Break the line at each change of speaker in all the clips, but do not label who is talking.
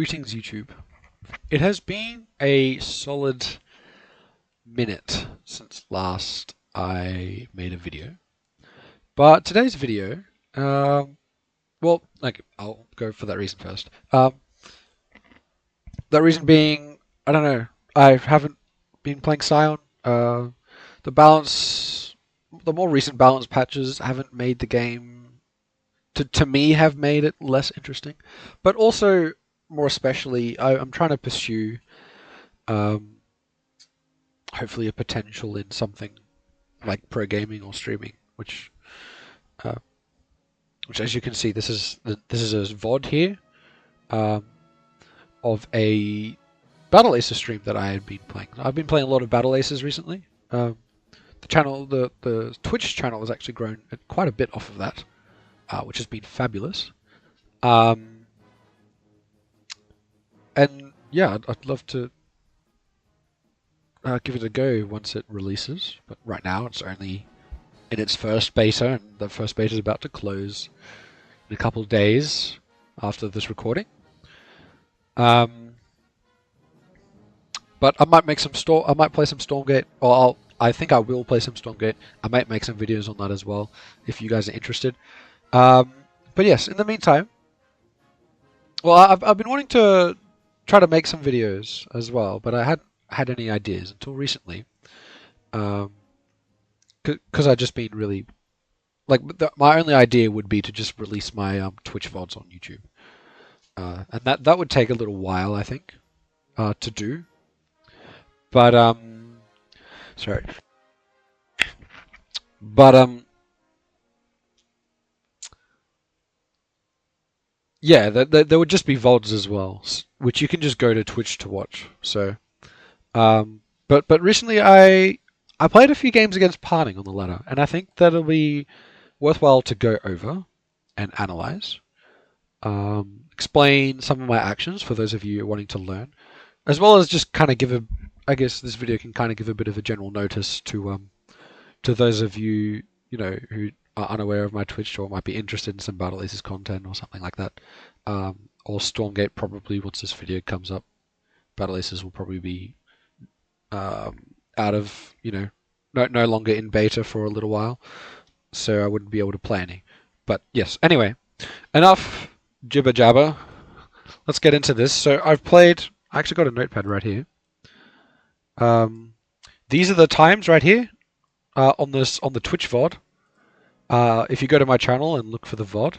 Greetings YouTube. It has been a solid minute since last I made a video, but today's video, I'll go for that reason first. That reason being, I don't know, I haven't been playing Scion. The more recent balance patches haven't made the game, to me, have made it less interesting, but also more especially, I'm trying to pursue um, hopefully a potential in something like pro gaming or streaming, uh, which as you can see, this is a VOD here um, of a Battle Aces stream that I had been playing. I've been playing a lot of Battle Aces recently. The Twitch channel has actually grown quite a bit off of that, which has been fabulous. And yeah, I'd love to give it a go once it releases, but right now it's only in its first beta, and the first beta is about to close in a couple of days after this recording. But I might make I might play some Stormgate, or I think I will play some Stormgate. I might make some videos on that as well if you guys are interested. But yes, in the meantime, well, I've been wanting to try to make some videos as well, but I hadn't had any ideas until recently. Because I've just been really my only idea would be to just release my Twitch VODs on YouTube, and that would take a little while, I think, to do. But sorry, but yeah, there would just be VODs as well, which you can just go to Twitch to watch. So, but recently I played a few games against PartinG on the ladder, and I think that'll be worthwhile to go over and analyze. Explain some of my actions for those of you wanting to learn, as well as just kind of I guess this video can kind of give a bit of a general notice to those of you who are unaware of my Twitch or might be interested in some Battle Aces content or something like that. Or Stormgate, probably once this video comes up, Battle Aces will probably be out of no longer in beta for a little while, so I wouldn't be able to play any. But yes, anyway, enough jibber jabber. Let's get into this. So I actually got a notepad right here. These are the times right here on the Twitch VOD. If you go to my channel and look for the VOD,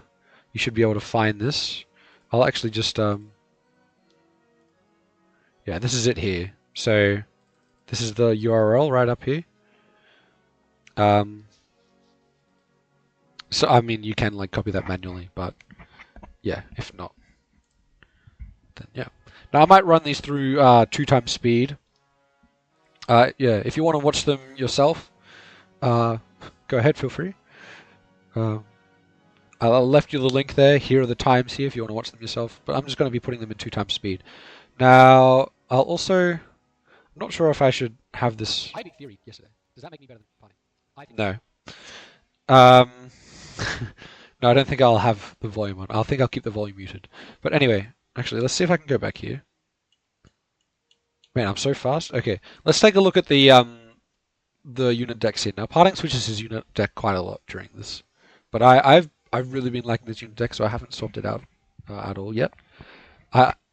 you should be able to find this. I'll actually just yeah, this is it here. So this is the URL right up here. So I mean, you can copy that manually, but yeah, if not, then yeah. Now I might run these through 2x speed. Yeah, if you want to watch them yourself, go ahead, feel free. I left you the link there. Here are the times here if you want to watch them yourself, but I'm just going to be putting them in 2x speed. Now, I'll also... I'm not sure if I should have this...
I beat Theory yesterday. Does that make me better than PartinG?
No. No, I don't think I'll have the volume on. I think I'll keep the volume muted. But anyway, actually, let's see if I can go back here. Man, I'm so fast. Okay, let's take a look at the unit decks here. Now, PartinG switches his unit deck quite a lot during this, but I've really been liking this unit deck, so I haven't swapped it out at all yet.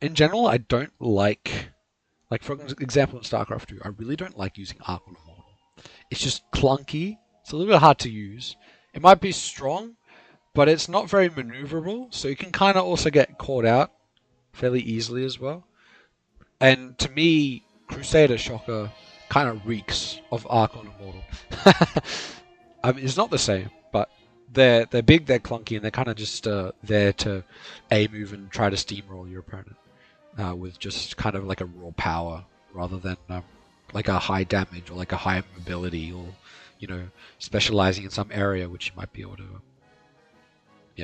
In general, I don't like for example in StarCraft 2, I really don't like using Arc on Immortal. It's just clunky. It's a little bit hard to use. It might be strong, but it's not very maneuverable, so you can kind of also get caught out fairly easily as well. And to me, Crusader Shocker kind of reeks of Arc on Immortal. I mean, it's not the same, but they're big, they're clunky, and they're kind of just there to A-move and try to steamroll your opponent with just kind of like a raw power rather than like a high damage or like a high mobility or specializing in some area which you might be able to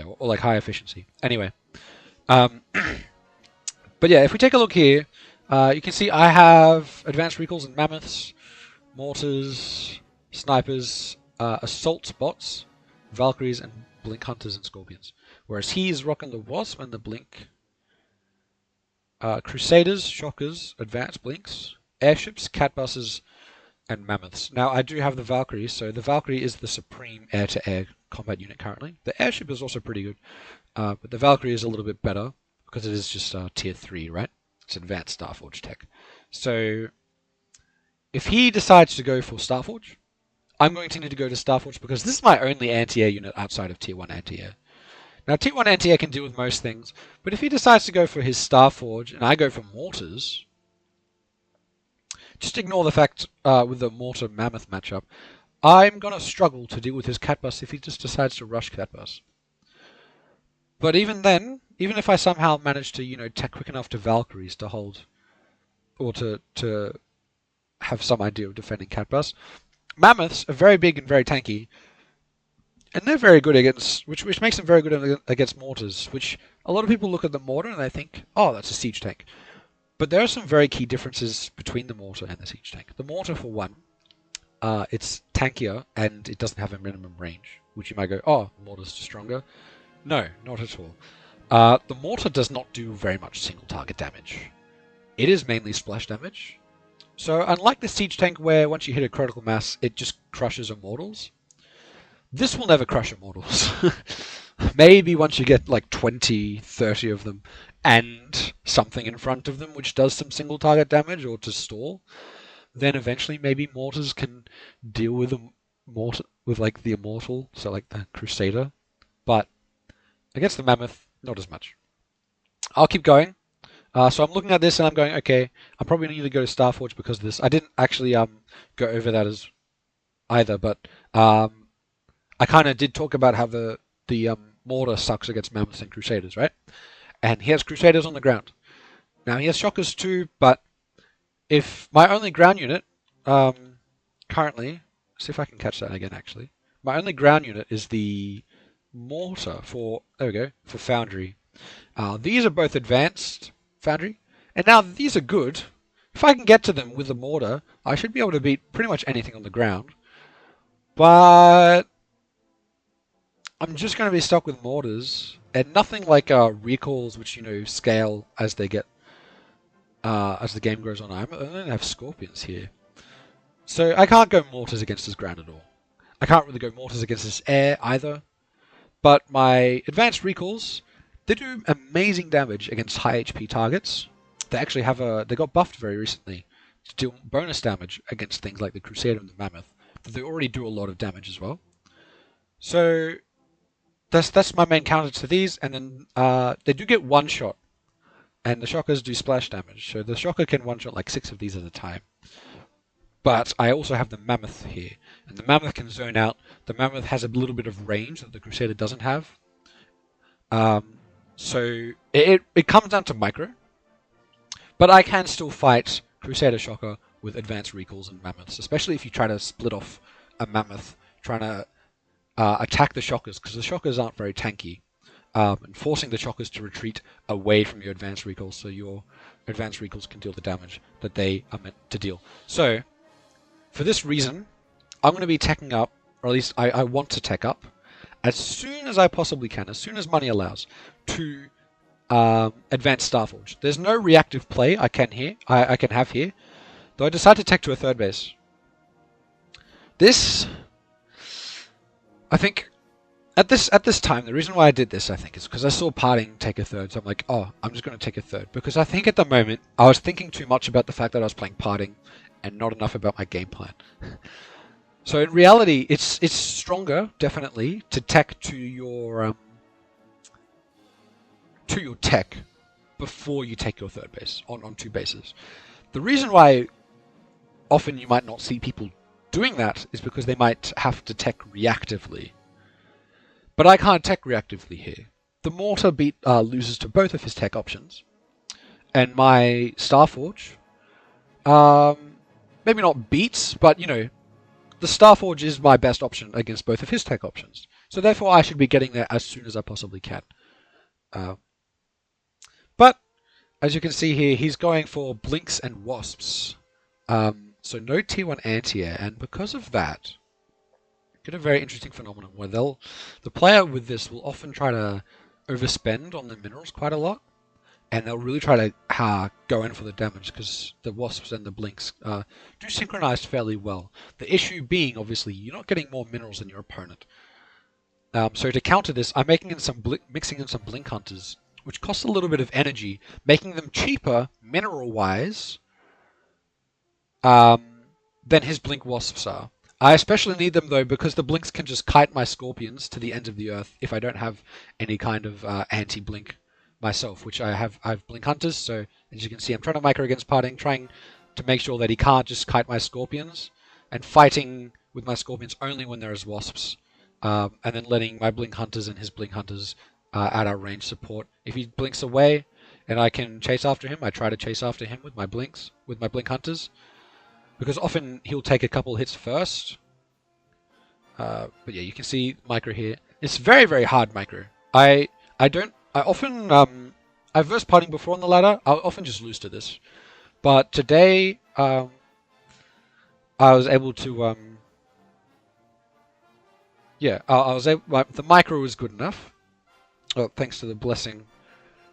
or like high efficiency. Anyway, but yeah, if we take a look here, you can see I have advanced recalls and mammoths, mortars, snipers, assault bots, Valkyries, and blink hunters and scorpions. Whereas he is rocking the wasp and the blink Crusaders, Shockers, Advanced Blinks, Airships, Cat Buses, and Mammoths. Now, I do have the Valkyrie, so the Valkyrie is the supreme air-to-air combat unit currently. The Airship is also pretty good, but the Valkyrie is a little bit better because it is just tier 3, right? It's advanced Starforge tech. So, if he decides to go for Starforge, I'm going to need to go to Starforge because this is my only anti-air unit outside of tier 1 anti-air. Now, tier 1 anti-air can deal with most things, but if he decides to go for his Starforge and I go for Mortars, just ignore the fact with the Mortar Mammoth matchup, I'm going to struggle to deal with his Cat Bus if he just decides to rush Cat Bus. But even then, even if I somehow manage to, tech quick enough to Valkyries to hold, or to have some idea of defending Cat Bus, Mammoths are very big and very tanky, and they're very good against, which makes them very good against mortars, which a lot of people look at the mortar and they think, oh, that's a siege tank. But there are some very key differences between the mortar and the siege tank. The mortar, for one, it's tankier and it doesn't have a minimum range, which you might go, oh, mortar's stronger. No, not at all. The mortar does not do very much single target damage. It is mainly splash damage. So unlike the siege tank where once you hit a critical mass, it just crushes immortals, this will never crush immortals. Maybe once you get like 20, 30 of them and something in front of them which does some single target damage or to stall, then eventually maybe mortars can deal with like the immortal, so like the crusader. But against the mammoth, not as much. I'll keep going. So I'm looking at this and I'm going, okay, I'm probably going to go to Starforge because of this. I didn't actually go over that as either, but I kind of did talk about how the mortar sucks against mammoths and crusaders, right? And he has crusaders on the ground. Now he has shockers too, but if my only ground unit currently, see if I can catch that again. Actually, my only ground unit is the mortar for for Foundry. These are both advanced Foundry, and now these are good. If I can get to them with the mortar, I should be able to beat pretty much anything on the ground. But I'm just going to be stuck with mortars, and nothing like recalls, which scale as they get as the game goes on. I only have scorpions here, so I can't go mortars against his ground at all. I can't really go mortars against his air either. But my advanced recalls, they do amazing damage against high HP targets. They actually they got buffed very recently to deal bonus damage against things like the Crusader and the Mammoth. But they already do a lot of damage as well. So that's my main counter to these, and then they do get one shot, and the shockers do splash damage. So the shocker can one shot like 6 of these at a time. But I also have the mammoth here, and the mammoth can zone out. The mammoth has a little bit of range that the crusader doesn't have. So it comes down to micro, but I can still fight crusader shocker with advanced recalls and mammoths, especially if you try to split off a mammoth trying to attack the shockers, because the shockers aren't very tanky, and forcing the shockers to retreat away from your advanced recalls, so your advanced recalls can deal the damage that they are meant to deal. So, for this reason, I'm going to be teching up, or at least I want to tech up, as soon as I possibly can, as soon as money allows, to advanced Starforge. There's no reactive play I can have here, though I decide to tech to a third base. This, I think, at this time, the reason why I did this, I think, is because I saw PartinG take a third, so I'm like, oh, I'm just going to take a third. Because I think at the moment, I was thinking too much about the fact that I was playing PartinG, and not enough about my game plan. So in reality, it's stronger, definitely, to tech to your tech before you take your third base on 2 bases. The reason why often you might not see people doing that is because they might have to tech reactively. But I can't tech reactively here. The mortar loses to both of his tech options, and my Starforge, maybe not beats, but the Starforge is my best option against both of his tech options. So therefore, I should be getting there as soon as I possibly can. But as you can see here, he's going for Blinks and Wasps. So no tier 1 anti-air, and because of that, get a very interesting phenomenon where the player with this will often try to overspend on the minerals quite a lot, and they'll really try to go in for the damage because the wasps and the blinks do synchronize fairly well. The issue being, obviously, you're not getting more minerals than your opponent. So to counter this, I'm mixing in some blink hunters, which cost a little bit of energy, making them cheaper mineral-wise um, than his blink wasps are. I especially need them though because the blinks can just kite my scorpions to the ends of the earth if I don't have any kind of anti-blink myself, which I have blink hunters. So as you can see, I'm trying to micro against PartinG, trying to make sure that he can't just kite my scorpions, and fighting with my scorpions only when there is wasps, and then letting my blink hunters and his blink hunters add our range support. If he blinks away and I can chase after him, I try to chase after him with my blinks, with my blink hunters, because often he'll take a couple hits first. But yeah, you can see micro here. It's very, very hard micro. I often I've versed PartinG before on the ladder. I'll often just lose to this, but today I was able to yeah, I was able. The micro was good enough. Well, thanks to the blessing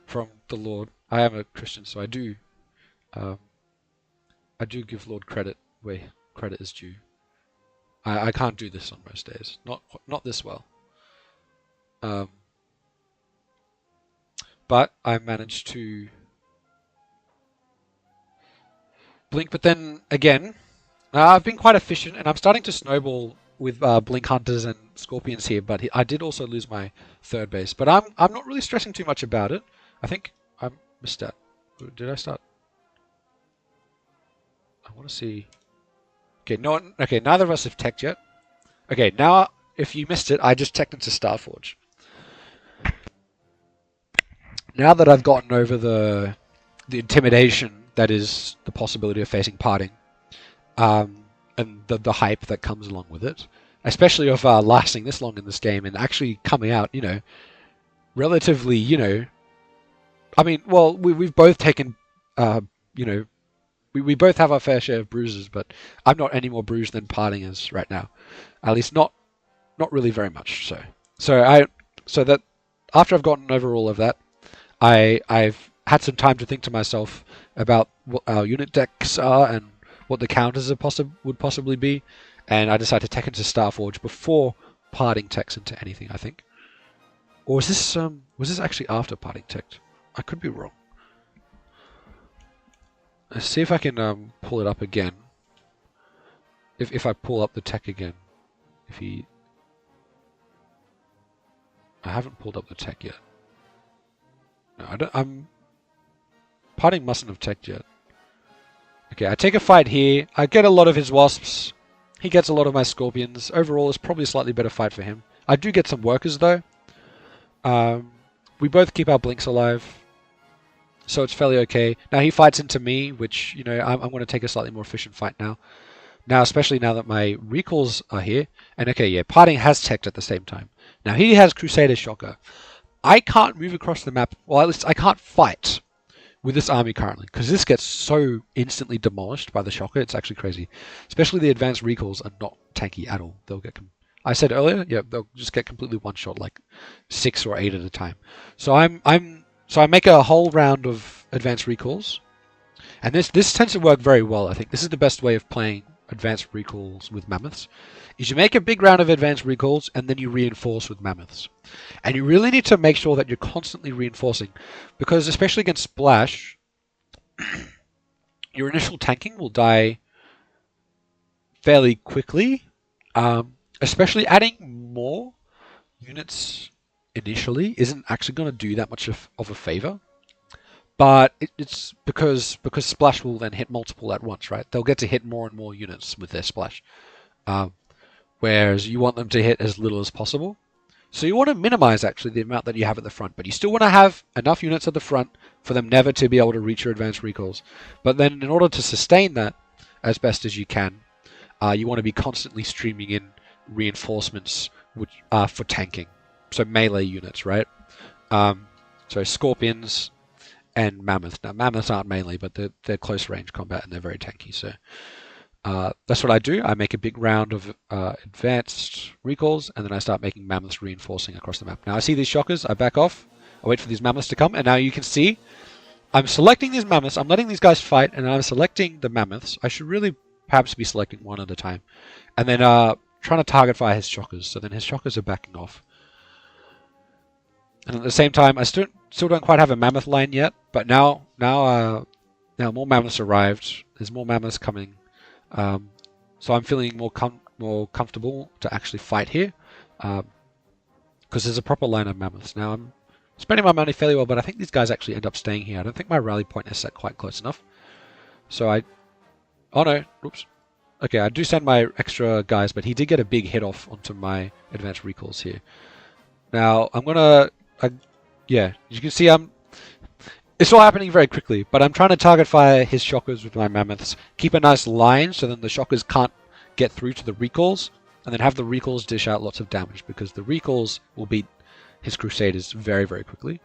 from the Lord. I am a Christian, so um, I do give Lord credit where credit is due. I can't do this on most days. Not this well. Um, but I managed to blink. But then again, I've been quite efficient, and I'm starting to snowball with blink hunters and scorpions here. But I did also lose my third base. But I'm not really stressing too much about it. I think I missed that. Did I start? I want to see. Okay, no one. Okay, neither of us have teched yet. Okay, now if you missed it, I just teched into Starforge. Now that I've gotten over the intimidation that is the possibility of facing PartinG, and the hype that comes along with it, especially of lasting this long in this game and actually coming out, relatively, I mean, well, we've both taken, you know, we both have our fair share of bruises, but I'm not any more bruised than PartinG is right now. At least not really very much. So that after I've gotten over all of that, I've had some time to think to myself about what our unit decks are and what the counters would possibly be, and I decided to tech into Starforge before PartinG techs into anything. I think, or was this actually after PartinG teched? I could be wrong. Let's see if I can pull it up again. If I pull up the tech again, I haven't pulled up the tech yet. No, I don't. PartinG mustn't have teched yet. Okay, I take a fight here. I get a lot of his wasps. He gets a lot of my scorpions. Overall, it's probably a slightly better fight for him. I do get some workers though. We both keep our blinks alive, so it's fairly okay. Now he fights into me, which I'm going to take a slightly more efficient fight now. Now, especially now that my recalls are here. And okay, yeah, PartinG has teched at the same time. Now he has Crusader Shocker. I can't move across the map. Well, at least I can't fight with this army currently, because this gets so instantly demolished by the Shocker. It's actually crazy. Especially the advanced recalls are not tanky at all. They'll get. I said earlier, yeah, they'll just get completely one shot, like 6 or 8 at a time. So I make a whole round of advanced recalls, and this tends to work very well. I think this is the best way of playing advanced recalls with mammoths, is you make a big round of advanced recalls and then you reinforce with mammoths. And you really need to make sure that you're constantly reinforcing, because especially against Splash, your initial tanking will die fairly quickly. Especially adding more units initially isn't actually going to do that much of a favor. But it's because Splash will then hit multiple at once, right? They'll get to hit more and more units with their Splash. Whereas you want them to hit as little as possible. So you want to minimize actually the amount that you have at the front, but you still want to have enough units at the front for them never to be able to reach your advanced recalls. But then in order to sustain that as best as you can, you want to be constantly streaming in reinforcements which are for tanking. So melee units, right? So scorpions and mammoths. Now mammoths aren't melee, but they're close range combat and they're very tanky. So that's what I do. I make a big round of advanced recalls, and then I start making mammoths reinforcing across the map. Now I see these shockers, I back off, I wait for these mammoths to come, and now you can see I'm selecting these mammoths. I'm letting these guys fight, and I'm selecting the mammoths. I should really perhaps be selecting one at a time, and then trying to target fire his shockers. So then his shockers are backing off, and at the same time, I still don't quite have a mammoth line yet. But now more mammoths arrived. There's more mammoths coming, so I'm feeling more comfortable to actually fight here, because there's a proper line of mammoths. Now I'm spending my money fairly well, but I think these guys actually end up staying here. I don't think my rally point is set quite close enough. So oh no, oops. Okay, I do send my extra guys, but he did get a big hit off onto my advanced recalls here. Now I'm gonna, yeah, you can see it's all happening very quickly, but I'm trying to target fire his shockers with my mammoths. Keep a nice line so then the shockers can't get through to the recalls, and then have the recalls dish out lots of damage, because the recalls will beat his crusaders very, very quickly.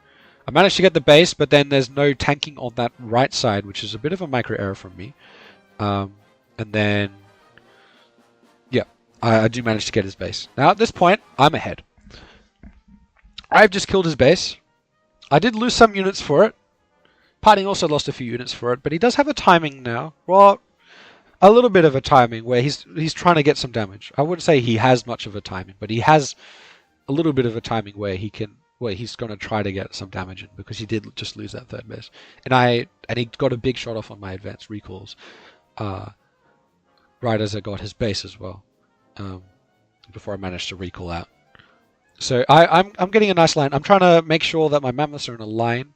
I managed to get the base, but then there's no tanking on that right side, which is a bit of a micro error from me. And then, yeah, I do manage to get his base. Now at this point, I'm ahead. I've just killed his base. I did lose some units for it. PartinG also lost a few units for it, but he does have a timing now. Well, a little bit of a timing where he's trying to get some damage. I wouldn't say he has much of a timing, but he has a little bit of a timing where he's going to try to get some damage in, because he did just lose that third base, and he got a big shot off on my advanced recalls, right as I got his base as well, before I managed to recall out. So I'm getting a nice line. I'm trying to make sure that my mammoths are in a line,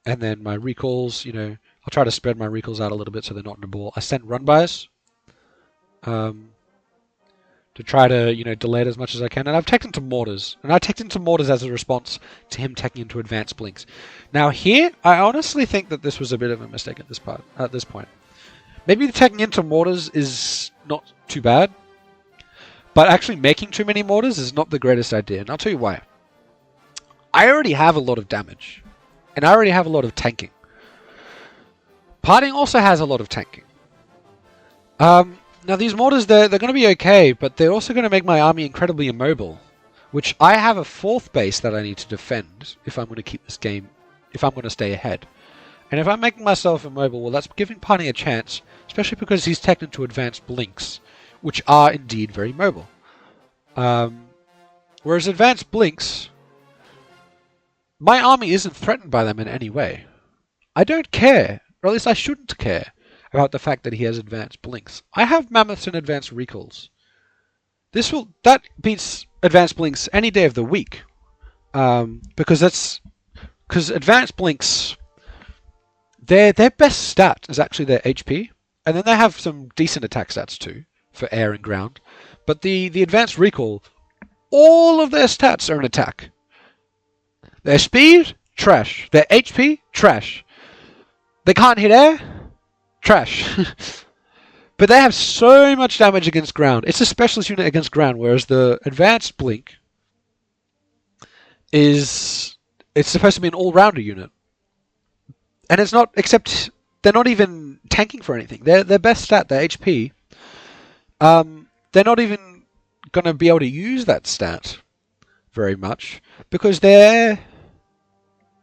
and then my recalls, I'll try to spread my recalls out a little bit so they're not in a ball. I sent run-bys to try to, delay it as much as I can. And I've teched into mortars. And I teched into mortars as a response to him teching into advanced blinks. Now here, I honestly think that this was a bit of a mistake at this point. Maybe the teching into mortars is not too bad, but actually making too many mortars is not the greatest idea. And I'll tell you why. I already have a lot of damage, and I already have a lot of tanking. PartinG also has a lot of tanking. Now these mortars, they're going to be okay, but they're also going to make my army incredibly immobile, which I have a fourth base that I need to defend if I'm going to keep this game, if I'm going to stay ahead. And if I'm making myself immobile, well, that's giving PartinG a chance, especially because he's teched into advanced blinks, which are indeed very mobile. Whereas advanced blinks, my army isn't threatened by them in any way. I don't care, or at least I shouldn't care, about the fact that he has advanced blinks. I have mammoths and advanced recalls. That beats advanced blinks any day of the week, because advanced blinks, their best stat is actually their HP, and then they have some decent attack stats too for air and ground. But the advanced recall, all of their stats are in attack. Their speed, trash. Their HP, trash. They can't hit air, trash. But they have so much damage against ground. It's a specialist unit against ground, whereas the advanced blink it's supposed to be an all-rounder unit. And it's not, except they're not even tanking for anything. Their best stat, their HP, they're not even going to be able to use that stat very much, because they're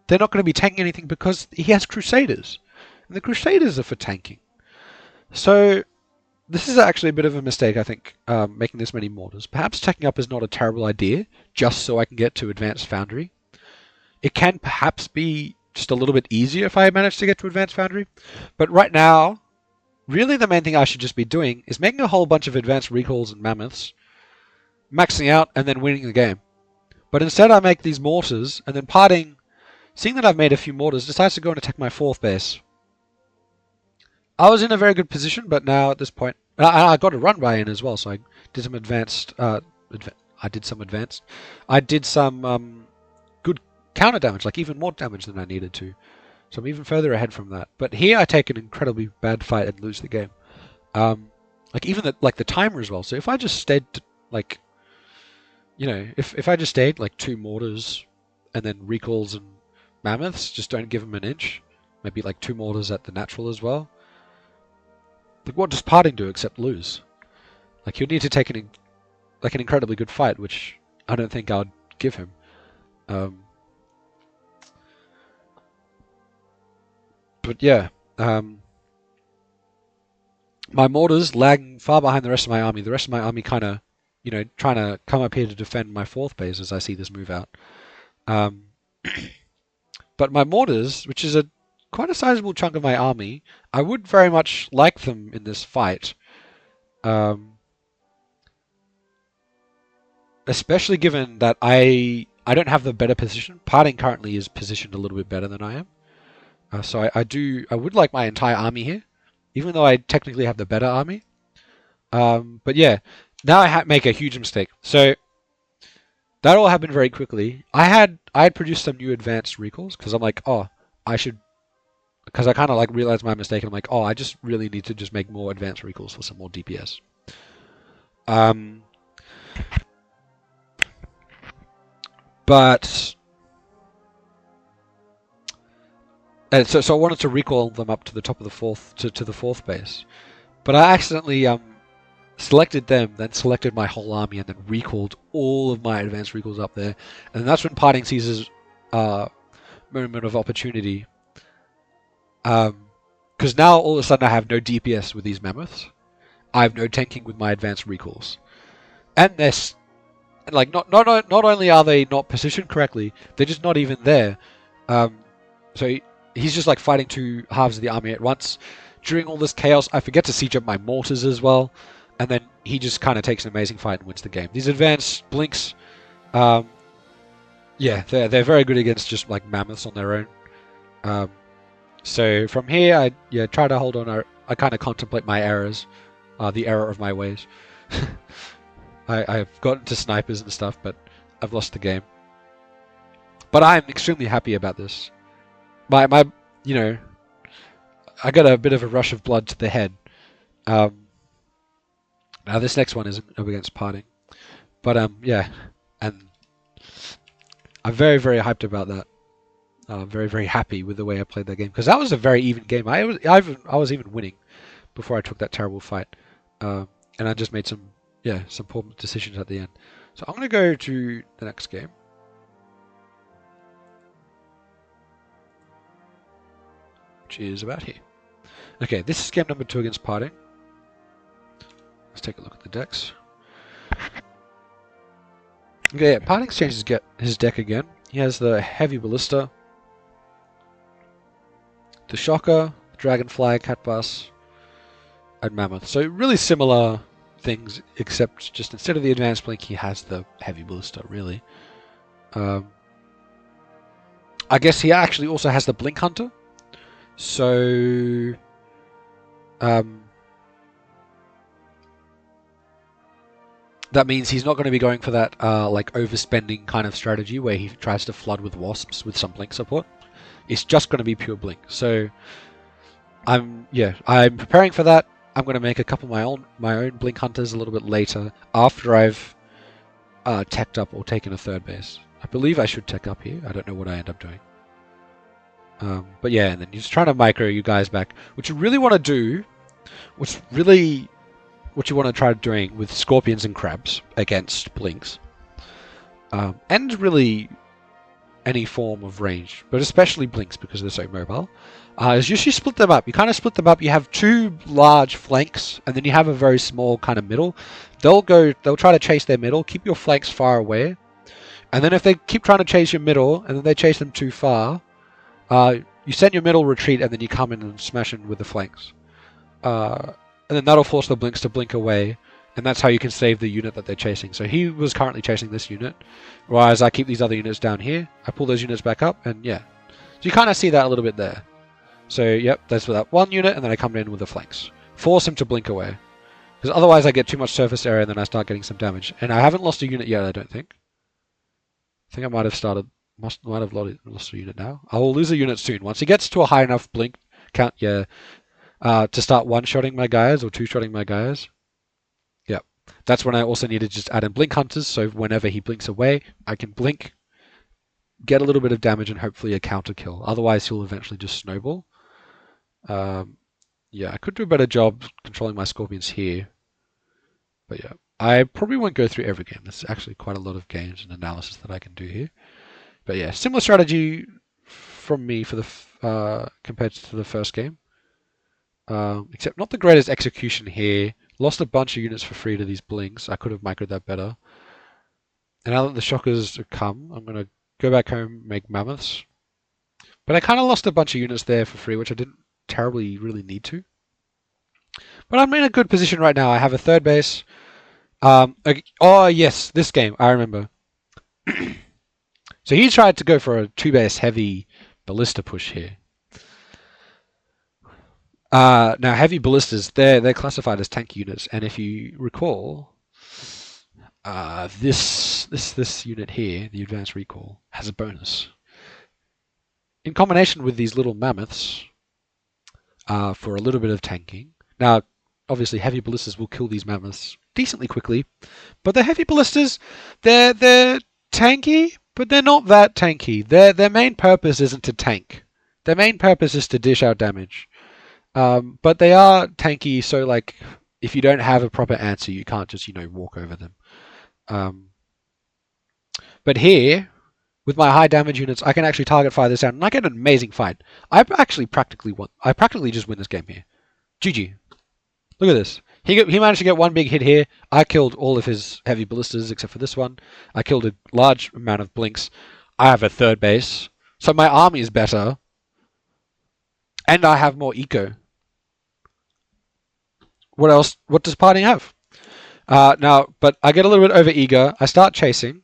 not going to be tanking anything, because he has Crusaders. And the Crusaders are for tanking. So this is actually a bit of a mistake, I think, making this many mortars. Perhaps teching up is not a terrible idea, just so I can get to Advanced Foundry. It can perhaps be just a little bit easier if I manage to get to Advanced Foundry. But right now, really the main thing I should just be doing is making a whole bunch of advanced recalls and mammoths, maxing out, and then winning the game. But instead I make these mortars, and then PartinG, seeing that I've made a few mortars, decides to go and attack my fourth base. I was in a very good position, but now at this point, I got a run-by in as well, so I did some advanced, I did some good counter damage, like even more damage than I needed to. So I'm even further ahead from that. But here I take an incredibly bad fight and lose the game. Like even the timer as well. So if I just stayed if I just stayed like 2 mortars and then recalls and mammoths, just don't give them an inch. Maybe like 2 mortars at the natural as well. Like what does PartinG do except lose? Like he'll need to take an incredibly good fight, which I don't think I'd give him. But yeah, my mortars lagging far behind the rest of my army. The rest of my army kind of, trying to come up here to defend my fourth base as I see this move out. Um, but my mortars, which is a quite a sizable chunk of my army, I would very much like them in this fight. Um, Especially given that I don't have the better position. PartinG currently is positioned a little bit better than I am. So I would like my entire army here, even though I technically have the better army. But yeah, now I make a huge mistake. So that all happened very quickly. I had produced some new advanced recalls because I'm like, oh, I should, because I kind of like realized my mistake and I'm like, oh, I just really need to just make more advanced recalls for some more DPS. Um, but so I wanted to recall them up to the top of the fourth to the fourth base, but I accidentally selected them, then selected my whole army, and then recalled all of my advanced recalls up there. And that's when PartinG sees his moment of opportunity. Because now all of a sudden I have no DPS with these mammoths. I have no tanking with my advanced recalls, and they're like not only are they not positioned correctly, they're just not even there. So he's just like fighting two halves of the army at once. During all this chaos, I forget to siege up my mortars as well. And then he just kind of takes an amazing fight and wins the game. These advanced blinks, yeah, they're very good against just like mammoths on their own. So from here, I try to hold on. I kind of contemplate my errors, the error of my ways. I've gotten to snipers and stuff, but I've lost the game. But I'm extremely happy about this. My I got a bit of a rush of blood to the head. Now this next one isn't up against PartinG, but yeah, and I'm very very hyped about that. Very very happy with the way I played that game because that was a very even game. I was even winning before I took that terrible fight, and I just made some poor decisions at the end. So I'm gonna go to the next game, which is about here. Okay, this is game number 2 against PartinG. Let's take a look at the decks. Okay, yeah, PartinG's changed his deck again. He has the Heavy Ballista, the Shocker, Dragonfly, Catbus, and Mammoth. So really similar things, except just instead of the Advanced Blink, he has the Heavy Ballista, really. I guess he actually also has the Blink Hunter. So that means he's not going to be going for that like overspending kind of strategy where he tries to flood with wasps with some blink support. It's just going to be pure blink. So I'm preparing for that. I'm going to make a couple of my own blink hunters a little bit later after I've teched up or taken a third base. I believe I should tech up here. I don't know what I end up doing. But yeah, and then you're just trying to micro you guys back. What you really want to do, what you want to try doing with scorpions and crabs against blinks, and really any form of range, but especially blinks because they're so mobile, is usually split them up. You kind of split them up. You have two large flanks, and then you have a very small kind of middle. They'll try to chase their middle. Keep your flanks far away, and then if they keep trying to chase your middle, and then they chase them too far, you send your middle retreat, and then you come in and smash in with the flanks. And then that'll force the blinks to blink away, and that's how you can save the unit that they're chasing. So he was currently chasing this unit, whereas I keep these other units down here. I pull those units back up, and yeah. So you kind of see that a little bit there. So yep, that's for that one unit, and then I come in with the flanks. Force him to blink away. Because otherwise I get too much surface area, and then I start getting some damage. And I haven't lost a unit yet, I don't think. I think I might have lost a unit now. I will lose a unit soon. Once he gets to a high enough blink count, yeah, to start one-shotting my guys or two-shotting my guys. Yep. That's when I also need to just add in blink hunters, so whenever he blinks away, I can blink, get a little bit of damage, and hopefully a counter kill. Otherwise, he'll eventually just snowball. Yeah, I could do a better job controlling my scorpions here. But yeah, I probably won't go through every game. There's actually quite a lot of games and analysis that I can do here. But yeah, similar strategy from me for compared to the first game. Except not the greatest execution here. Lost a bunch of units for free to these blinks. I could have microed that better. And now that the shockers have come, I'm going to go back home, make mammoths. But I kind of lost a bunch of units there for free, which I didn't terribly really need to. But I'm in a good position right now. I have a third base. Okay. Oh, yes, this game, I remember. So he tried to go for a 2-base heavy ballista push here. Now, heavy ballistas, they're classified as tank units, and if you recall, this unit here, the advanced recall, has a bonus. In combination with these little mammoths, for a little bit of tanking. Now, obviously, heavy ballistas will kill these mammoths decently quickly, but the heavy ballistas, they're tanky, but they're not that tanky. Their main purpose isn't to tank. Their main purpose is to dish out damage. But they are tanky, so like if you don't have a proper answer, you can't just walk over them. But here, with my high damage units, I can actually target fire this down, and I get an amazing fight. I practically just win this game here. GG. Look at this. He managed to get one big hit here. I killed all of his heavy ballistas except for this one. I killed a large amount of blinks. I have a third base, so my army is better, and I have more eco. What else? What does PartinG have? Now, but I get a little bit over eager. I start chasing.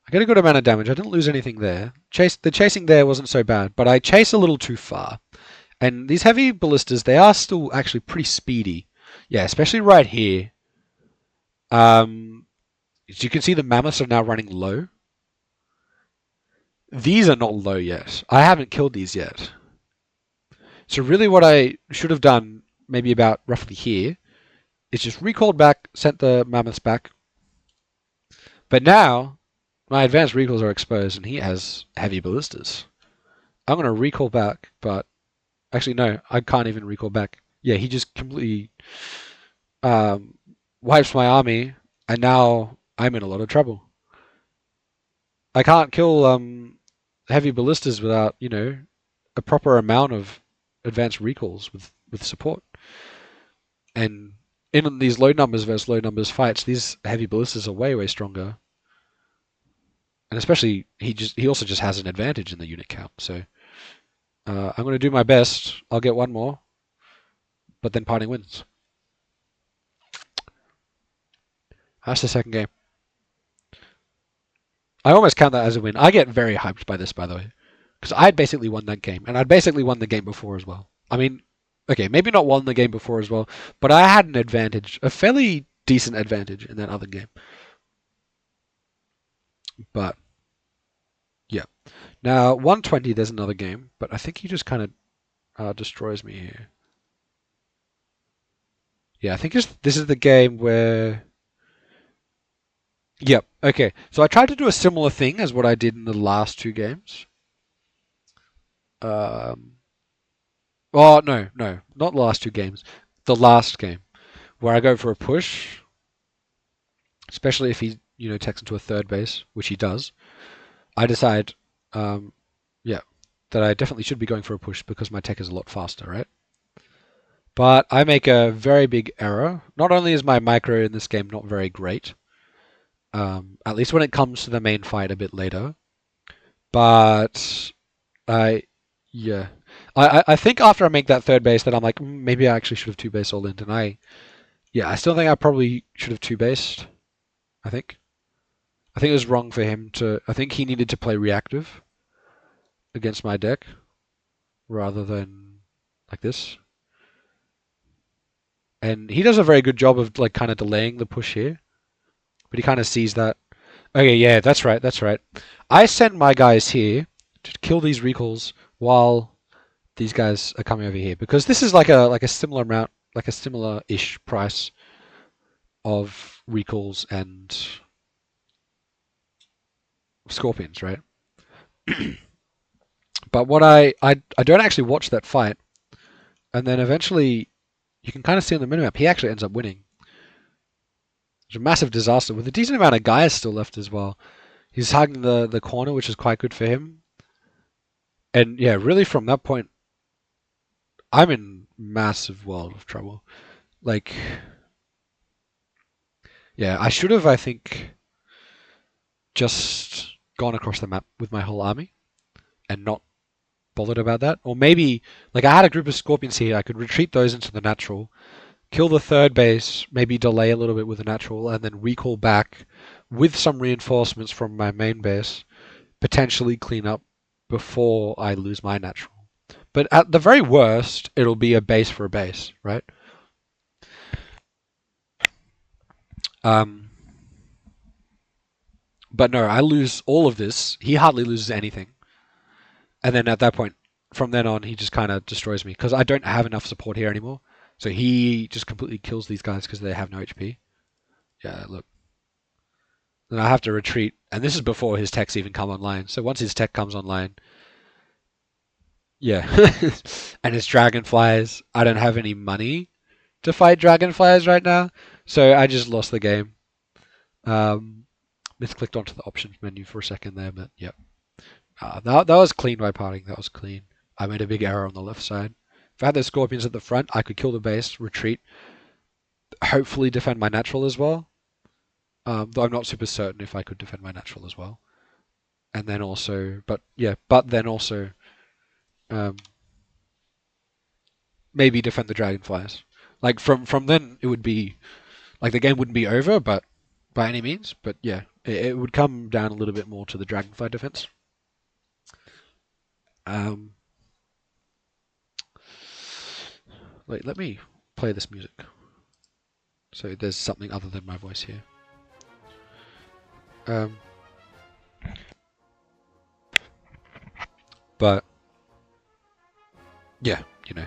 I get a good amount of damage. I didn't lose anything there. The chasing there wasn't so bad, but I chase a little too far. And these heavy ballistas, they are still actually pretty speedy. Yeah, especially right here. As you can see, the mammoths are now running low. These are not low yet. I haven't killed these yet. So really what I should have done, maybe about roughly here, is just recalled back, sent the mammoths back. But now, my advanced recalls are exposed, and he has heavy ballistas. I'm going to recall back, but... Actually, no, I can't even recall back. Yeah, he just completely wipes my army, and now I'm in a lot of trouble. I can't kill heavy ballistas without, a proper amount of advanced recalls with support. And in these low numbers versus low numbers fights, these heavy ballistas are way, way stronger. And especially, he also just has an advantage in the unit count, so... I'm going to do my best. I'll get one more, but then PartinG wins. That's the second game. I almost count that as a win. I get very hyped by this, by the way, because I'd basically won that game, and I'd basically won the game before as well. I mean, okay, maybe not won the game before as well, but I had an advantage, a fairly decent advantage in that other game. But, yeah. Now, 120, there's another game, but I think he just kind of destroys me here. Yeah, I think this is the game where... Yep, okay. So I tried to do a similar thing as what I did in the last two games. Oh, no, not the last two games. The last game, where I go for a push, especially if he, takes into a third base, which he does. I decide, yeah, that I definitely should be going for a push because my tech is a lot faster, right? But I make a very big error. Not only is my micro in this game not very great, at least when it comes to the main fight a bit later, but yeah. I think after I make that third base that I'm like, maybe I actually should have two-base all in, and I still think I probably should have two-based, I think. I think it was wrong for him I think he needed to play reactive against my deck rather than like this. And he does a very good job of like kind of delaying the push here. But he kind of sees that. Okay, yeah, that's right. I send my guys here to kill these recalls while these guys are coming over here. Because this is like a similar amount, like a similar-ish price of recalls and scorpions, right? But what I don't actually watch that fight. And then eventually, you can kind of see on the minimap, he actually ends up winning. It's a massive disaster with a decent amount of guys still left as well. He's hugging the corner, which is quite good for him. And yeah, really from that point, I'm in massive world of trouble. Like, yeah, I should have, I think, just gone across the map with my whole army and not bothered about that. Or maybe, like, I had a group of scorpions here. I could retreat those into the natural, kill the third base, maybe delay a little bit with the natural, and then recall back with some reinforcements from my main base, potentially clean up before I lose my natural. But at the very worst, it'll be a base for a base, right? Um, but no, I lose all of this. He hardly loses anything. And then at that point, from then on, he just kind of destroys me because I don't have enough support here anymore. So he just completely kills these guys because they have no HP. Yeah, look. Then I have to retreat. And this is before his techs even come online. So once his tech comes online, yeah. And his dragonflies, I don't have any money to fight dragonflies right now. So I just lost the game. Misclicked onto the options menu for a second there, but yep. That was clean by parting. That was clean. I made a big error on the left side. If I had those scorpions at the front, I could kill the base, retreat, hopefully defend my natural as well. Though I'm not super certain if I could defend my natural as well. And then also, but then also, um, maybe defend the dragonflies. Like from then, it would be like the game wouldn't be over, but by any means. But yeah, it would come down a little bit more to the dragonfly defense. Um, Wait, let me play this music. So there's something other than my voice here. Um, but yeah, you know,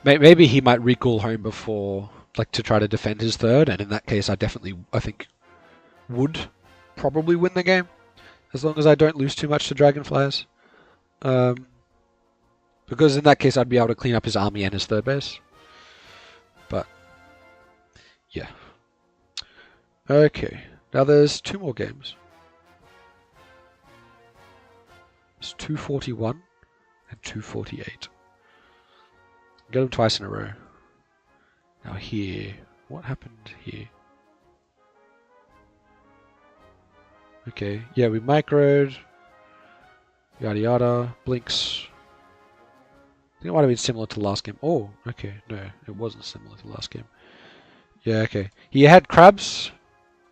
maybe he might recall home before, like, to try to defend his third, and in that case, I think, would probably win the game as long as I don't lose too much to dragonflies. Um, because in that case, I'd be able to clean up his army and his third base. But yeah, okay. Now there's two more games. It's 241 and 248. Get them twice in a row. Now here, what happened here? Okay, yeah, we microed, yada yada, blinks. I think it might have been similar to the last game. Oh, okay, no, it wasn't similar to the last game. Yeah, okay. He had crabs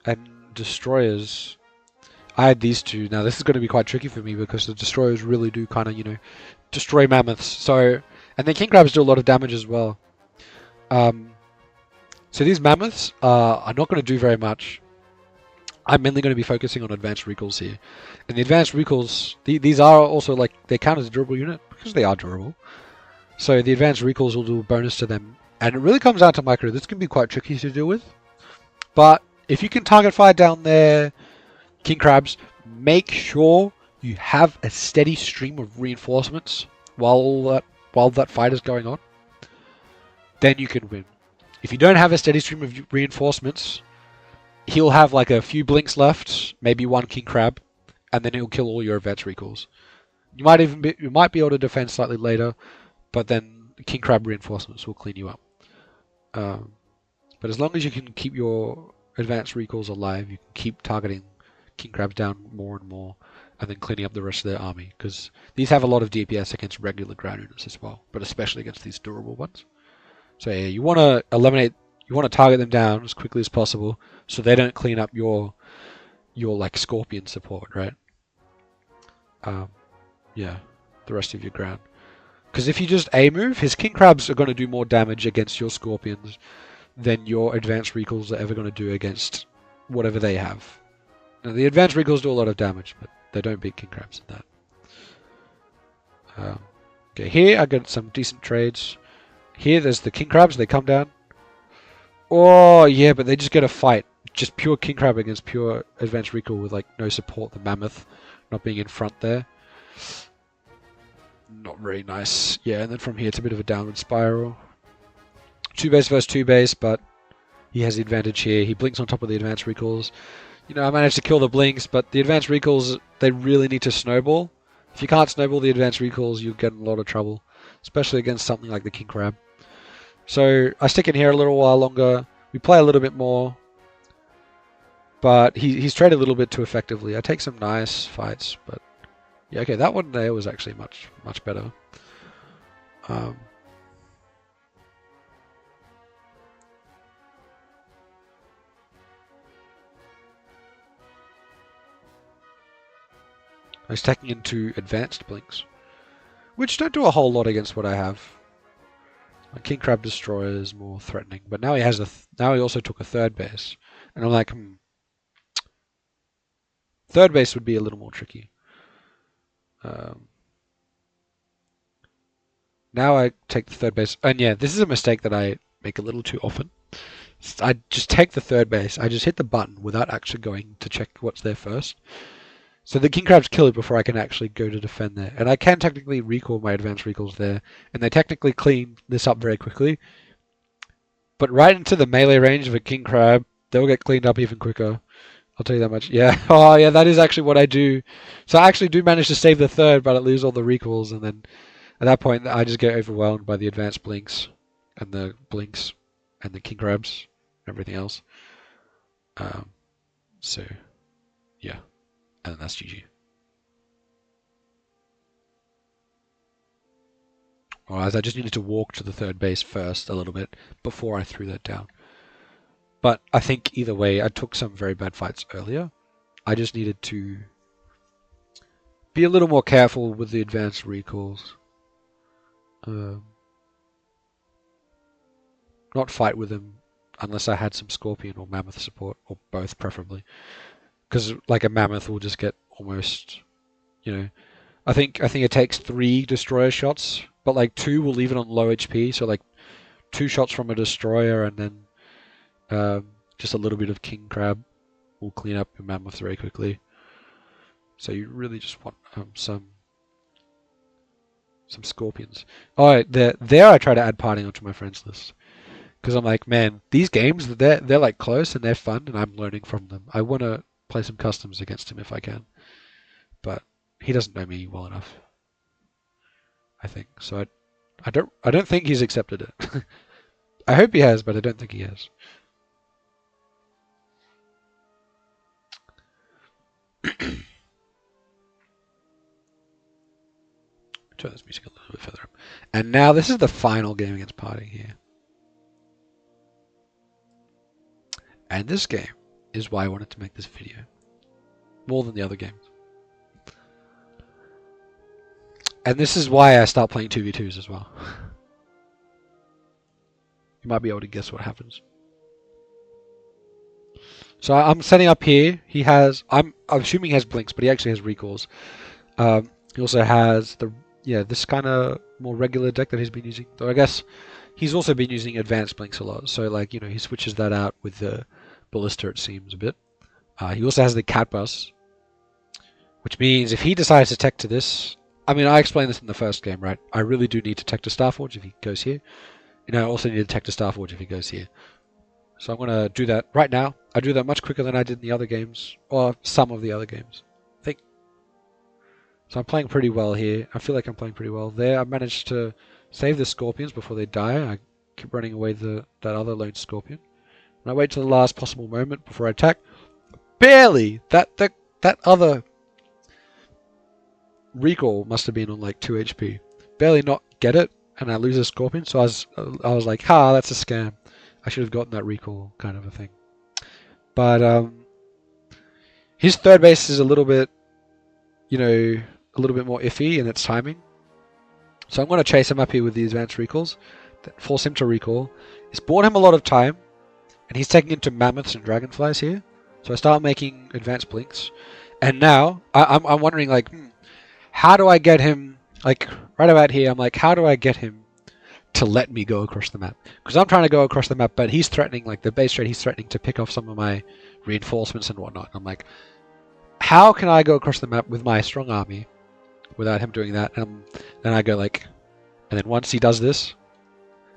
and destroyers. I had these two. Now this is going to be quite tricky for me because the destroyers really do kind of, destroy mammoths. So, and then king crabs do a lot of damage as well. So these mammoths are not going to do very much. I'm mainly going to be focusing on advanced recalls here. And the advanced recalls, these are also like, they count as a durable unit because they are durable. So the advanced recalls will do a bonus to them. And it really comes down to micro. This can be quite tricky to deal with. But if you can target fire down there, king crabs, make sure you have a steady stream of reinforcements while that fight is going on. Then you can win. If you don't have a steady stream of reinforcements, he'll have like a few blinks left, maybe one king crab, and then he'll kill all your advanced recalls. You might be able to defend slightly later, but then king crab reinforcements will clean you up. But as long as you can keep your advanced recalls alive, you can keep targeting king crabs down more and more, and then cleaning up the rest of their army, because these have a lot of DPS against regular ground units as well, but especially against these durable ones. So yeah, you want to target them down as quickly as possible, so they don't clean up your like scorpion support, right? Yeah, the rest of your ground. Because if you just A move, his king crabs are going to do more damage against your scorpions than your advanced recalls are ever going to do against whatever they have. Now, the advanced recalls do a lot of damage, but they don't beat king crabs in that. Okay, here I get some decent trades. Here there's the king crabs, they come down. Oh yeah, but they just get a fight. Just pure king crab against pure advanced recall with like no support, the mammoth not being in front there. Not very nice. Yeah, and then from here it's a bit of a downward spiral. 2 base versus 2 base, but he has the advantage here. He blinks on top of the advanced recalls. I managed to kill the blinks, but the advanced recalls, they really need to snowball. If you can't snowball the advanced recalls, you'll get in a lot of trouble, especially against something like the king crab. So I stick in here a little while longer. We play a little bit more, but he's traded a little bit too effectively. I take some nice fights, but yeah, okay, that one there was actually much better. Um, I was taking into advanced blinks, which don't do a whole lot against what I have. My king crab destroyer is more threatening, but now he has now he also took a third base, and I'm like, third base would be a little more tricky. Um, Now I take the third base, and yeah, this is a mistake that I make a little too often. I just take the third base. I just hit the button without actually going to check what's there first. So the king crabs kill it before I can actually go to defend there. And I can technically recall my advanced recalls there, and they technically clean this up very quickly. But right into the melee range of a king crab, they'll get cleaned up even quicker. I'll tell you that much. Yeah. Oh, yeah, that is actually what I do. So I actually do manage to save the third, but I lose all the recalls, and then at that point I just get overwhelmed by the advanced blinks and the king crabs, everything else. Um, so yeah, and that's GG. Whereas I just needed to walk to the third base first a little bit before I threw that down. But I think either way, I took some very bad fights earlier. I just needed to be a little more careful with the advanced recalls. Um, Not fight with him unless I had some scorpion or mammoth support, or both preferably. Because like a mammoth will just get almost, you know, I think it takes 3 destroyer shots, but like 2 will leave it on low HP. So like 2 shots from a destroyer and then just a little bit of king crab will clean up your mammoth very quickly. So you really just want some scorpions. Oh, there I try to add PartinG onto my friends list. Because I'm like, man, these games they're like close and they're fun, and I'm learning from them. I want to play some customs against him if I can, but he doesn't know me well enough, I think. So I don't think he's accepted it. I hope he has, but I don't think he has. Turn this music a little bit further up. And now this is the final game against PartinG here. And this game is why I wanted to make this video. More than the other games. And this is why I start playing 2v2s as well. You might be able to guess what happens. So I'm setting up here. I'm assuming he has blinks, but he actually has recalls. He also has this kind of more regular deck that he's been using. Though I guess he's also been using advanced blinks a lot. So like, he switches that out with the ballista, it seems a bit. He also has the cat bus, which means if he decides to tech to this, I mean, I explained this in the first game, right? I really do need to tech to Starforge if he goes here. And I also need to tech to Starforge if he goes here. So I'm going to do that right now. I do that much quicker than I did in the other games, or some of the other games, I think. So I'm playing pretty well here. I feel like I'm playing pretty well there. I managed to save the scorpions before they die. I keep running away that other lone scorpion. And I wait till the last possible moment before I attack. Barely! That other recall must have been on like 2 HP. Barely not get it, and I lose a scorpion. So I was like, that's a scam. I should have gotten that recall, kind of a thing. But his third base is a little bit, a little bit more iffy in its timing. So I'm going to chase him up here with the advanced recalls, force him to recall. It's bought him a lot of time, and he's taking into mammoths and dragonflies here. So I start making advanced blinks, and now I'm wondering like, how do I get him? Like right about here, I'm like, how do I get him to let me go across the map? Because I'm trying to go across the map, but he's threatening, like the base trade, he's threatening to pick off some of my reinforcements and whatnot. I'm like, how can I go across the map with my strong army without him doing that? And then I go like, and then once he does this,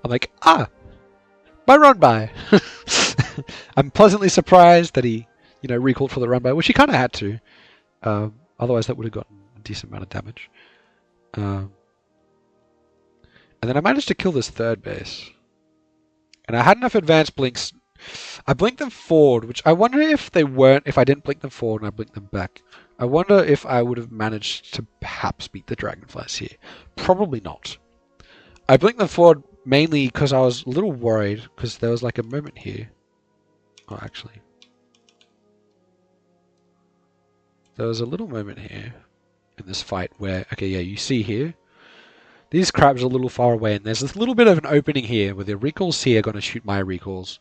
I'm like, my run by. I'm pleasantly surprised that he, recalled for the run by, which he kind of had to. Otherwise, that would have gotten decent amount of damage. And then I managed to kill this third base. And I had enough advanced blinks. I blinked them forward, which I wonder if they weren't, if I didn't blink them forward and I blinked them back. I wonder if I would have managed to perhaps beat the dragonflies here. Probably not. I blinked them forward mainly because I was a little worried, because there was like a moment here. Oh, actually. There was a little moment here in this fight where, okay, yeah, you see here, these crabs are a little far away, and there's this little bit of an opening here where the recalls here are going to shoot my recalls.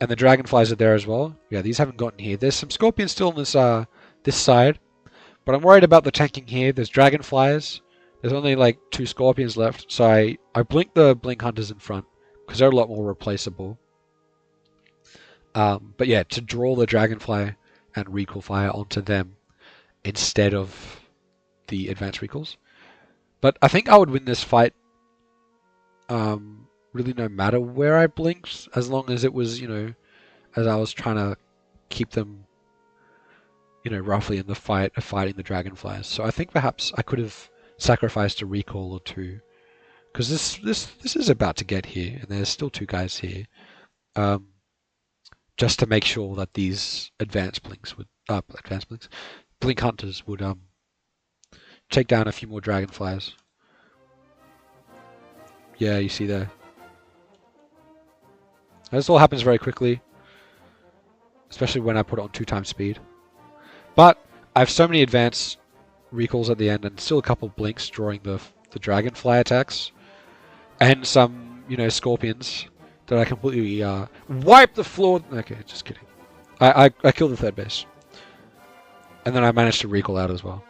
And the dragonflies are there as well. Yeah, these haven't gotten here. There's some scorpions still on this side, but I'm worried about the tanking here. There's dragonflies. There's only like 2 scorpions left, so I blink the blink hunters in front because they're a lot more replaceable. But yeah, to draw the dragonfly and recall fire onto them instead of the advanced recalls. But I think I would win this fight really no matter where I blinked, as long as it was, as I was trying to keep them, roughly in the fight of fighting the dragonflies. So I think perhaps I could have sacrificed a recall or 2, because this is about to get here, and there's still 2 guys here, just to make sure that these blink hunters would take down a few more dragonflies. Yeah, you see there. This all happens very quickly, especially when I put it on 2 times speed. But I have so many advanced recalls at the end, and still a couple of blinks drawing the dragonfly attacks, and some scorpions that I completely wipe the floor. Okay, just kidding. I killed the third base, and then I managed to recall out as well.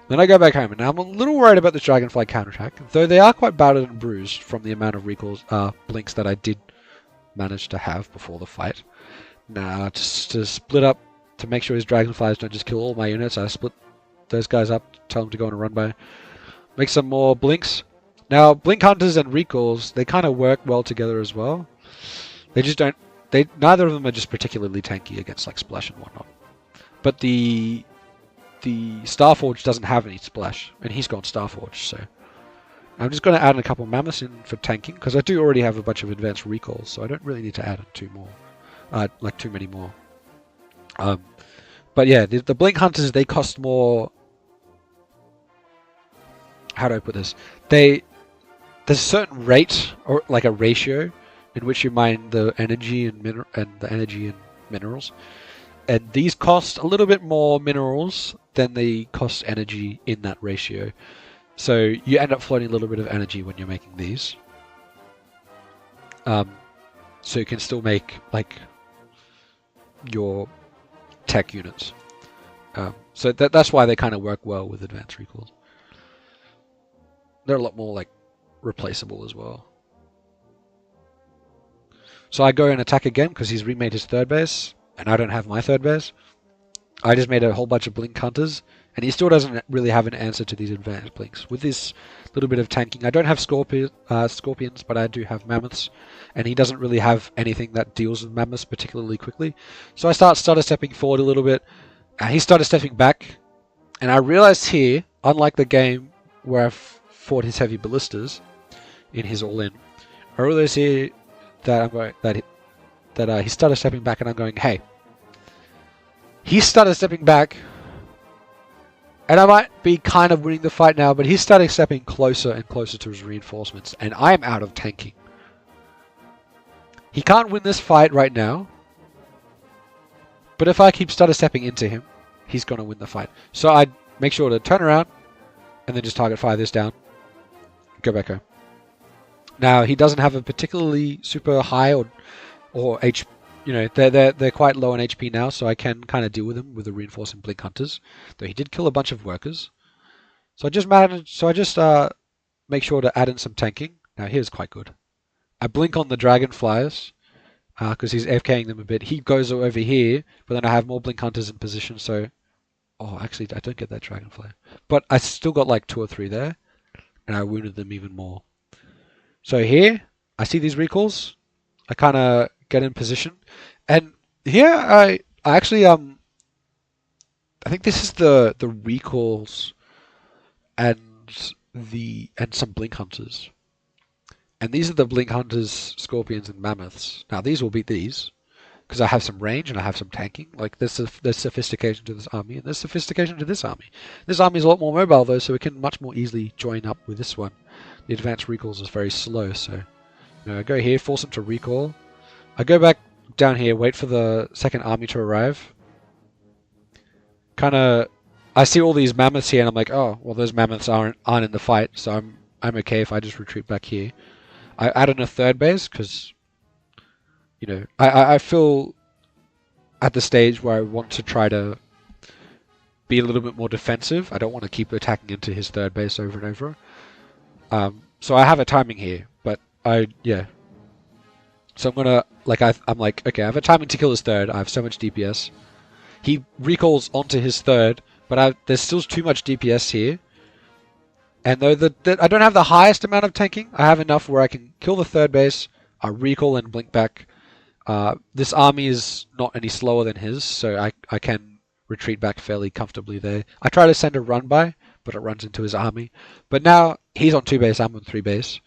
Then I go back home, and now I'm a little worried about this dragonfly counterattack, though they are quite battered and bruised from the amount of recalls blinks that I did manage to have before the fight. Now, just to split up, to make sure his dragonflies don't just kill all my units, I split those guys up, tell them to go on a run by. Make some more blinks. Now, blink hunters and recalls, they kind of work well together as well. They just don't... neither of them are just particularly tanky against like splash and whatnot. But the Starforge doesn't have any splash, and he's gone Starforge, so... I'm just going to add a couple mammoths in for tanking, because I do already have a bunch of advanced recalls, so I don't really need to add 2 more. Too many more. But yeah, the blink hunters, they cost more... How do I put this? There's a certain rate, or like a ratio, in which you mine the energy and minerals. And these cost a little bit more minerals than they cost energy in that ratio. So you end up floating a little bit of energy when you're making these. So you can still make like your tech units. So that's why they kind of work well with advanced recalls. They're a lot more like replaceable as well. So I go and attack again because he's remade his third base, and I don't have my third base. I just made a whole bunch of blink hunters, and he still doesn't really have an answer to these advanced blinks. With this little bit of tanking, I don't have scorpions, but I do have mammoths, and he doesn't really have anything that deals with mammoths particularly quickly. So I started stepping forward a little bit, and he started stepping back, and I realized here, unlike the game where I fought his heavy ballistas in his all-in, I realized here that he started stepping back, and I'm going, hey. He started stepping back, and I might be kind of winning the fight now, but he started stepping closer and closer to his reinforcements, and I'm out of tanking. He can't win this fight right now, but if I keep stepping into him, he's going to win the fight. So I make sure to turn around, and then just target fire this down, go back home. Now, he doesn't have a particularly super high or HP. They're quite low on HP now, so I can kind of deal with him with the reinforcing blink hunters. Though he did kill a bunch of workers, so I just make sure to add in some tanking. Now here's quite good. I blink on the dragonflies because he's AFKing them a bit. He goes over here, but then I have more blink hunters in position. So, actually, I don't get that dragonfly, but I still got like 2 or 3 there, and I wounded them even more. So here, I see these recalls. I kind of get in position, and here I actually I think this is the recalls and some blink hunters. And these are the blink hunters, scorpions, and mammoths. Now these will beat these because I have some range and I have some tanking. Like there's sophistication to this army and there's sophistication to this army. This army is a lot more mobile though, so it can much more easily join up with this one. The advanced recalls is very slow, so I go here, force them to recall. I go back down here, wait for the second army to arrive. Kind of, I see all these mammoths here, and I'm like, oh, well, those mammoths aren't in the fight, so I'm okay if I just retreat back here. I add in a third base because I feel at the stage where I want to try to be a little bit more defensive. I don't want to keep attacking into his third base over and over. So I have a timing here, but yeah. So I'm gonna I'm like, okay, I have a timing to kill his third. I have so much DPS. He recalls onto his third, but there's still too much DPS here. And though I don't have the highest amount of tanking, I have enough where I can kill the third base, I recall and blink back. This army is not any slower than his, so I can retreat back fairly comfortably there. I try to send a run by, but it runs into his army. But now he's on 2 base, I'm on 3 base.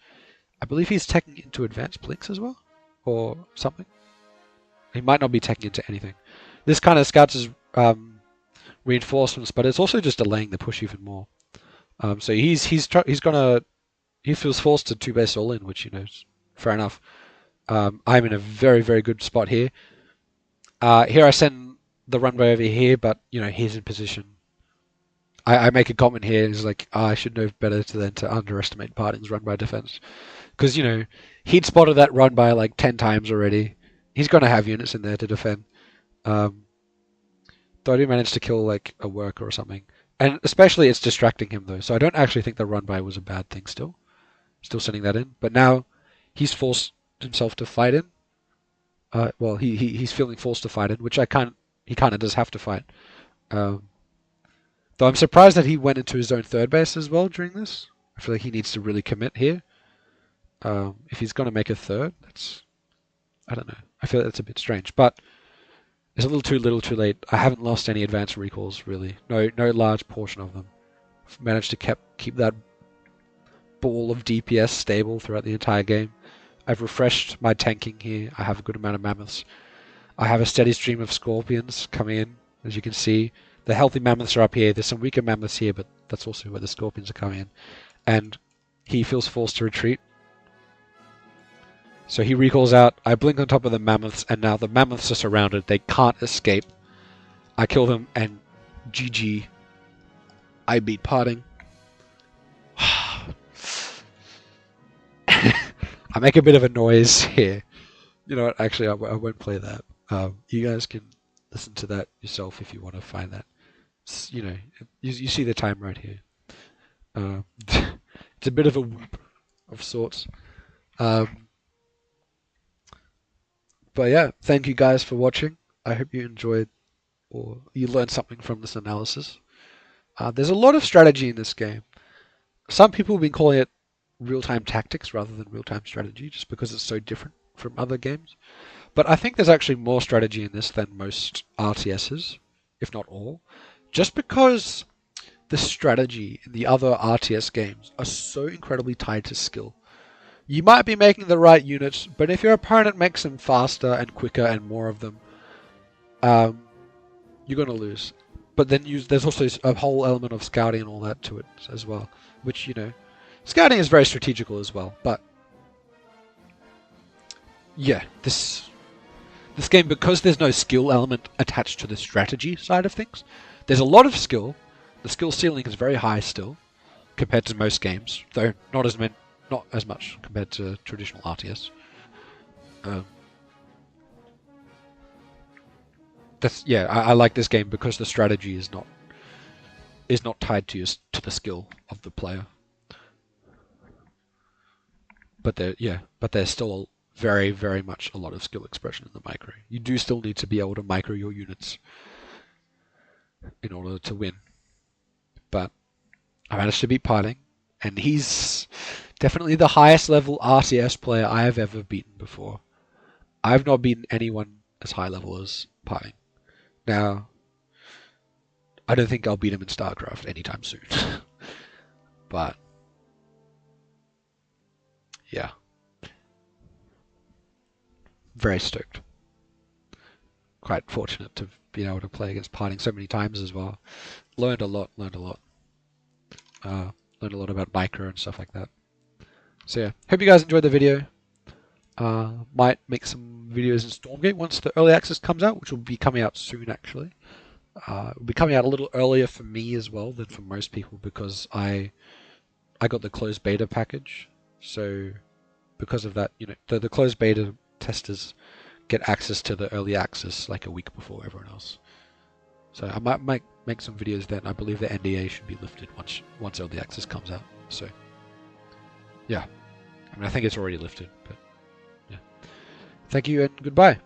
I believe he's teching into advanced blinks as well, or something. He might not be teching into anything. This kind of scouts as reinforcements, but it's also just delaying the push even more. So he feels forced to 2 base all in, which is fair enough. I'm in a very, very good spot here. Here I send the runway over here, but he's in position. I make a comment here. It's like, I should know better than to underestimate PartinG's run by defense, because he'd spotted that run by like 10 times already. He's gonna have units in there to defend. Though I do manage to kill like a worker or something, and especially it's distracting him though. So I don't actually think the run by was a bad thing. Still sending that in, but now he's forced himself to fight in. Well, he's feeling forced to fight in, which he kind of does have to fight. Though I'm surprised that he went into his own third base as well during this. I feel like he needs to really commit here. If he's going to make a third, I don't know. I feel like that's a bit strange, but it's a little too late. I haven't lost any advanced recalls really. No large portion of them. I've managed to keep that ball of DPS stable throughout the entire game. I've refreshed my tanking here. I have a good amount of mammoths. I have a steady stream of scorpions coming in, as you can see. The healthy mammoths are up here. There's some weaker mammoths here, but that's also where the scorpions are coming in. And he feels forced to retreat. So he recalls out. I blink on top of the mammoths, and now the mammoths are surrounded. They can't escape. I kill them, and GG. I beat PartinG. I make a bit of a noise here. You know what? Actually, I won't play that. You guys can listen to that yourself if you want to find that. You see the time right here. It's a bit of a whoop of sorts. But yeah, thank you guys for watching. I hope you enjoyed or you learned something from this analysis. There's a lot of strategy in this game. Some people have been calling it real-time tactics rather than real-time strategy just because it's so different from other games. But I think there's actually more strategy in this than most RTSs, if not all. Just because the strategy in the other RTS games are so incredibly tied to skill. You might be making the right units, but if your opponent makes them faster and quicker and more of them, you're going to lose. But then there's also a whole element of scouting and all that to it as well, which, scouting is very strategical as well. But yeah, this game, because there's no skill element attached to the strategy side of things, there's a lot of skill. The skill ceiling is very high still, compared to most games, though not as much compared to traditional RTS. I like this game because the strategy is not tied to the skill of the player. But there's still very, very much a lot of skill expression in the micro. You do still need to be able to micro your units in order to win. But I managed to beat PartinG, and he's definitely the highest level RTS player I have ever beaten before. I've not beaten anyone as high level as PartinG. Now, I don't think I'll beat him in StarCraft anytime soon. But yeah, very stoked. Quite fortunate to be able to play against PartinG so many times as well. Learned a lot. Uh, Learned a lot about micro and stuff like that. So yeah, hope you guys enjoyed the video. Might make some videos in Stormgate once the early access comes out, which will be coming out soon actually. It'll be coming out a little earlier for me as well than for most people because I got the closed beta package. So because of that, the closed beta testers get access to the early access like a week before everyone else. So I might make some videos then. I believe the NDA should be lifted once early access comes out. So yeah, I mean I think it's already lifted, but yeah. Thank you and goodbye.